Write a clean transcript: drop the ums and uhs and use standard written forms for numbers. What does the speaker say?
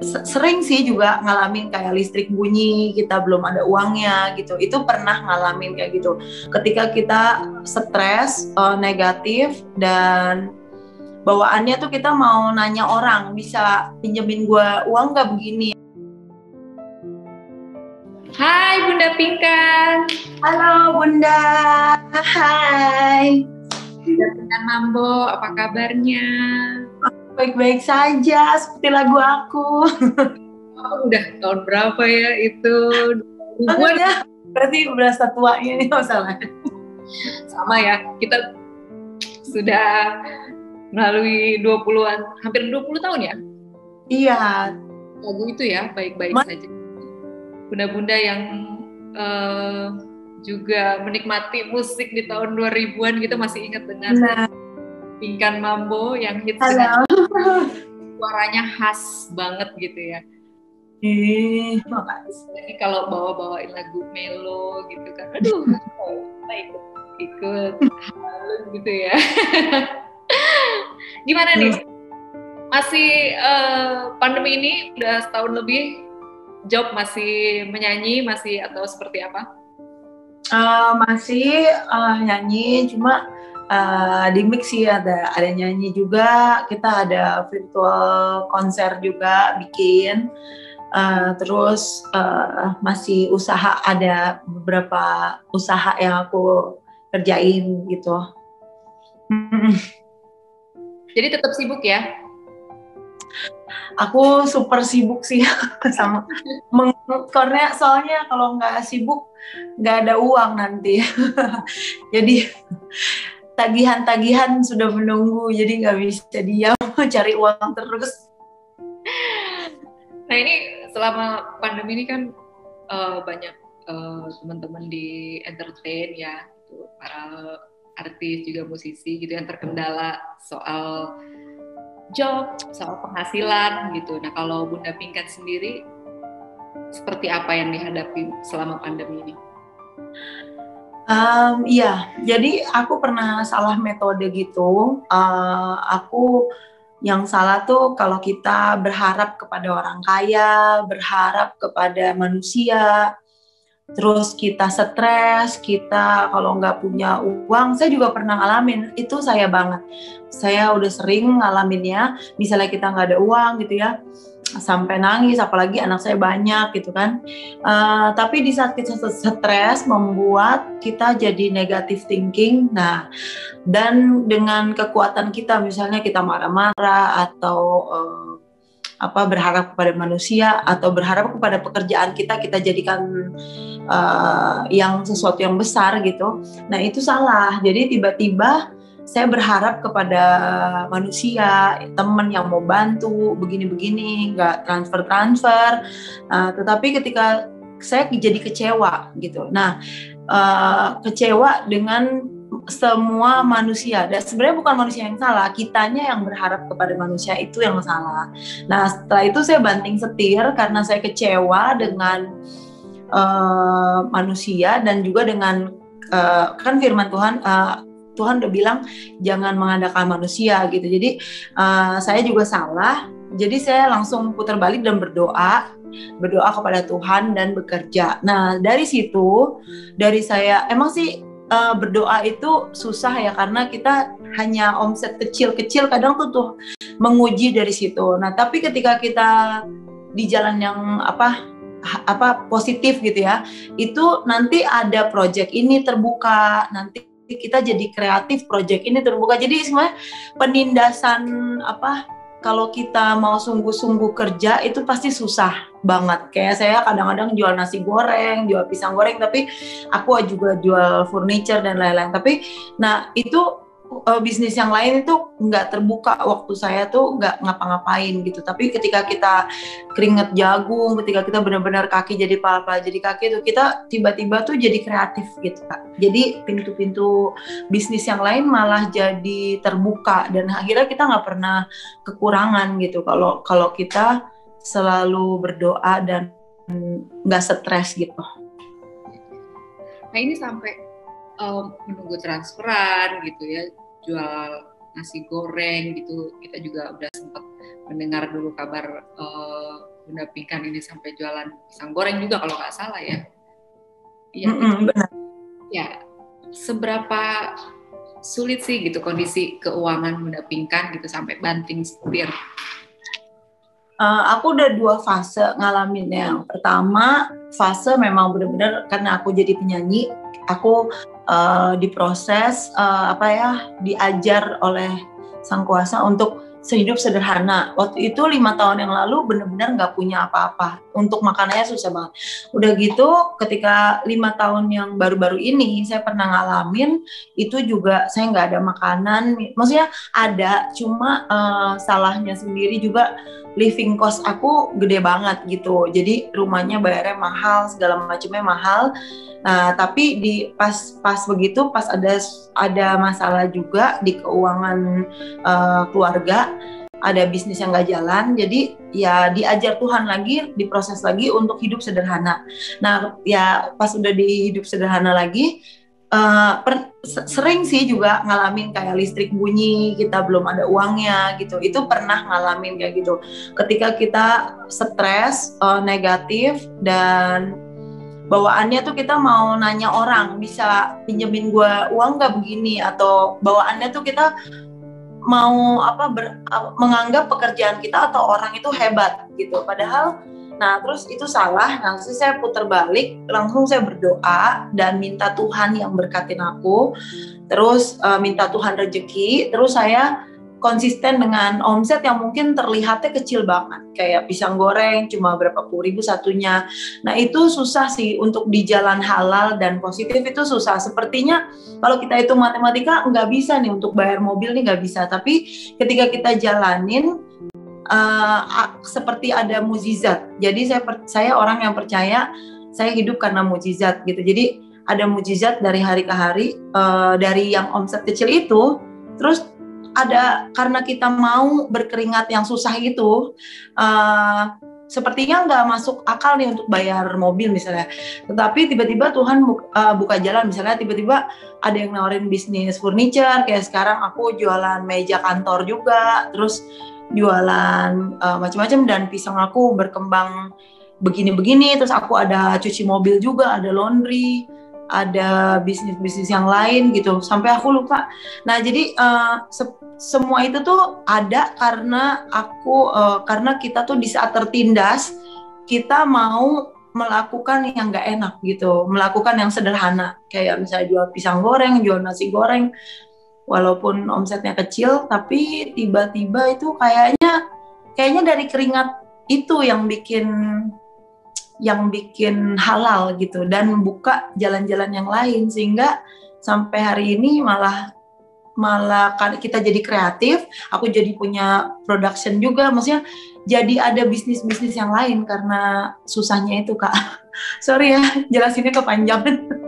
sering sih juga ngalamin kayak listrik bunyi, kita belum ada uangnya gitu. Itu pernah ngalamin kayak gitu. Ketika kita stres, negatif, dan bawaannya tuh kita mau nanya orang, bisa pinjemin gue uang nggak begini. Hai Bunda Pinkan. Halo Bunda, hai. Bunda Pinkan Mambo, apa kabarnya? Baik-baik saja, seperti lagu aku. Oh, udah tahun berapa ya itu? Banget ya, berarti berasa tuanya nih masalahnya. Sama ya, kita sudah melalui 20-an, hampir 20 tahun ya? Iya. Lagu itu ya, baik-baik saja. Bunda-bunda yang juga menikmati musik di tahun 2000-an, kita masih ingat dengan Pinkan Mambo yang hits dengan suaranya khas banget gitu ya. Makasih. Jadi kalau bawa-bawain lagu melo gitu kan, aduh, kita ikut halus gitu ya. Gimana nih? Masih pandemi ini udah setahun lebih, job masih menyanyi, masih atau seperti apa? Masih nyanyi, cuma di mix sih, ada nyanyi juga, kita ada virtual konser juga bikin. Terus masih usaha, ada beberapa usaha yang aku kerjain gitu. Jadi tetap sibuk ya? Aku super sibuk sih sama mengukurnya, soalnya kalau nggak sibuk nggak ada uang nanti. Jadi tagihan-tagihan sudah menunggu, jadi nggak bisa diam, cari uang terus. Nah ini selama pandemi ini kan banyak teman-teman di entertain ya, para artis juga musisi gitu yang terkendala soal job, soal penghasilan gitu. Nah kalau Bunda Pinkan sendiri seperti apa yang dihadapi selama pandemi ini? Iya, jadi aku pernah salah metode gitu. Aku yang salah tuh kalau kita berharap kepada orang kaya, berharap kepada manusia, terus kita stres, kita kalau nggak punya uang. Saya juga pernah ngalamin, itu saya banget. Saya udah sering ngalaminnya, misalnya kita nggak ada uang gitu ya, sampai nangis, apalagi anak saya banyak gitu kan. Tapi di saat kita stres membuat kita jadi negative thinking. Nah, dan dengan kekuatan kita, misalnya kita marah-marah atau berharap kepada manusia atau berharap kepada pekerjaan kita jadikan yang sesuatu yang besar gitu. Nah itu salah. Jadi tiba-tiba saya berharap kepada manusia, teman yang mau bantu, begini-begini, nggak transfer. Tetapi ketika saya jadi kecewa gitu. Nah kecewa dengan semua manusia, dan sebenarnya bukan manusia yang salah, kitanya yang berharap kepada manusia itu yang salah. Nah setelah itu saya banting setir karena saya kecewa dengan manusia dan juga dengan kan firman Tuhan, Tuhan udah bilang jangan mengandalkan manusia gitu. Jadi saya juga salah, jadi saya langsung putar balik dan berdoa kepada Tuhan dan bekerja. Nah dari situ, dari saya emang sih berdoa itu susah ya, karena kita hanya omset kecil-kecil, kadang tuh menguji dari situ. Nah tapi ketika kita di jalan yang positif gitu ya, itu nanti ada project ini terbuka, nanti kita jadi kreatif, project ini terbuka. Jadi sebenarnya penindasan kalau kita mau sungguh-sungguh kerja itu pasti susah banget. Kayak saya kadang-kadang jual nasi goreng, jual pisang goreng, tapi aku juga jual furniture dan lain-lain. Tapi nah itu bisnis yang lain itu nggak terbuka, waktu saya tuh nggak ngapa-ngapain gitu. Tapi ketika kita keringet jagung, ketika kita benar-benar kaki jadi pala jadi kaki, itu kita tiba-tiba tuh jadi kreatif gitu Kak. Jadi pintu-pintu bisnis yang lain malah jadi terbuka, dan akhirnya kita nggak pernah kekurangan gitu kalau kita selalu berdoa dan nggak stres gitu. Nah ini sampai menunggu transferan gitu ya, jual nasi goreng gitu, kita juga udah sempat mendengar dulu kabar Bunda Pinkan ini sampai jualan pisang goreng juga kalau nggak salah ya. Iya, benar. Ya, seberapa sulit sih gitu kondisi keuangan Bunda Pinkan gitu sampai banting setir? Aku udah 2 fase ngalamin. Yang pertama fase memang benar-benar karena aku jadi penyanyi, aku diproses diajar oleh Sang Kuasa untuk sehidup sederhana. Waktu itu 5 tahun yang lalu benar-benar nggak punya apa-apa, untuk makanannya susah banget. Udah gitu ketika 5 tahun yang baru-baru ini saya pernah ngalamin itu juga saya nggak ada makanan, maksudnya ada, cuma salahnya sendiri juga living cost aku gede banget gitu. Jadi rumahnya bayarnya mahal, segala macamnya mahal. Nah, tapi pas begitu pas ada masalah juga di keuangan keluarga, ada bisnis yang nggak jalan, jadi ya diajar Tuhan lagi, diproses lagi untuk hidup sederhana. Nah, ya pas udah di hidup sederhana lagi, sering sih juga ngalamin kayak listrik bunyi, kita belum ada uangnya gitu. Itu pernah ngalamin kayak gitu. Ketika kita stres, negatif, dan bawaannya tuh kita mau nanya orang, bisa pinjemin gue uang nggak begini, atau bawaannya tuh kita mau menganggap pekerjaan kita atau orang itu hebat gitu, padahal terus itu salah. Langsung saya putar balik, langsung saya berdoa dan minta Tuhan yang berkatin aku, terus minta Tuhan rezeki, terus saya konsisten dengan omset yang mungkin terlihatnya kecil banget, kayak pisang goreng cuma berapa puluh ribu satunya. Nah itu susah sih untuk di jalan halal dan positif, itu susah. Sepertinya kalau kita hitung matematika nggak bisa nih, untuk bayar mobil nih nggak bisa, tapi ketika kita jalanin seperti ada mukjizat. Jadi saya orang yang percaya saya hidup karena mukjizat gitu. Jadi ada mukjizat dari hari ke hari, dari yang omset kecil itu, terus ada karena kita mau berkeringat yang susah itu, sepertinya nggak masuk akal nih untuk bayar mobil misalnya. Tetapi tiba-tiba Tuhan buka jalan, misalnya tiba-tiba ada yang nawarin bisnis furniture, kayak sekarang aku jualan meja kantor juga, terus jualan macam-macam, dan pisang aku berkembang begini-begini, terus aku ada cuci mobil juga, ada laundry, ada bisnis-bisnis yang lain gitu, sampai aku lupa. Nah jadi semua itu tuh ada karena karena kita tuh di saat tertindas, kita mau melakukan yang gak enak gitu, melakukan yang sederhana, kayak misalnya jual pisang goreng, jual nasi goreng, walaupun omsetnya kecil, tapi tiba-tiba itu kayaknya dari keringat itu yang bikin halal gitu, dan buka jalan-jalan yang lain, sehingga sampai hari ini malah kita jadi kreatif, aku jadi punya production juga, maksudnya jadi ada bisnis-bisnis yang lain karena susahnya itu, Kak. Sorry ya, jelasinnya kepanjangan.